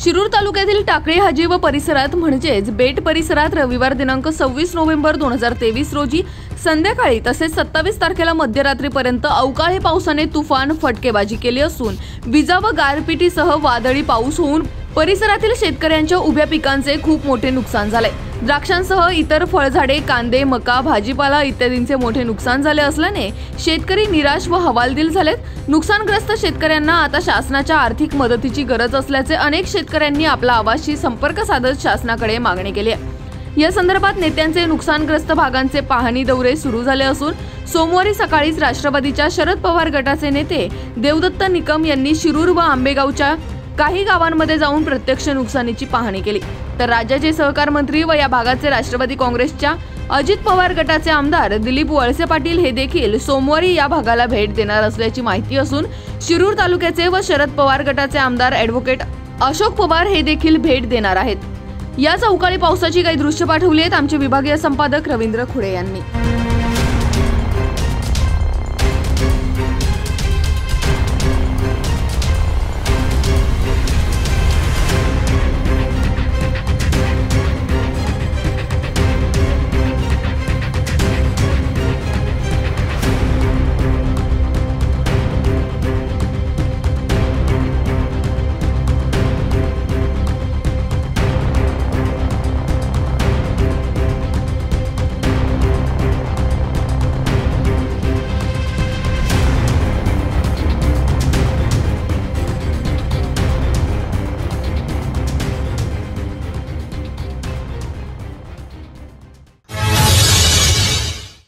शिरूर तालुक्यातील टाकळी हाजी व परिसरात म्हणजेच बेट परिसरात रविवार दिनांक 26 नोव्हेंबर 2023 रोजी संध्याकाळी तसेच 27 तारखेला मध्यरात्रीपर्यंत अवकाळी पावसाने तुफान फटकेबाजी केली असून विजा व गारपिटीसह वादळी पाऊस होऊन परिसरातील शेतकऱ्यांच्या उभ्या पिकांचे खूप मोठे नुकसान झाले। द्राक्षांसह इतर फळझाडे, कांदे, मका, भाजीपाला इत्यादींचे मोठे नुकसान झाले असल्याने शेतकरी निराश व हवालदिल झालेत। नुकसानग्रस्त शेतकऱ्यांना आता शासनाच्या आर्थिक मदतीची गरज असल्याचे अनेक शेतकऱ्यांनी आपला आवाजशी संपर्क साधत शासनाकडे मागणी केली आहे। या संदर्भात नेत्यांचे नुकसानग्रस्त भागांचे पाहणी दौरे सुरू झाले असून सोमवारी सकाळीच राष्ट्रवादीच्या शरद पवार गटाचे नेते देवदत्त निकम यांनी शिरूर व आंबेगावच्या काही गावांमध्ये जाऊन प्रत्यक्ष नुकसानीची पाहणी केली। तर राज्याचे सहकार मंत्री व या भागाचे राष्ट्रवादी काँग्रेसच्या अजित पवार गटाचे आमदार दिलीप वळसे पाटील हे देखील सोमवारी या भागाला भेट देणार असल्याची माहिती असून शिरूर तालुक्याचे व शरद पवार गटाचे आमदार ॲडव्होकेट अशोक पवार हे देखील भेट देणार आहेत। याच अवकाळी पावसाची काही दृश्य पाठवली आहेत आमचे विभागीय संपादक रवींद्र खुडे यांनी।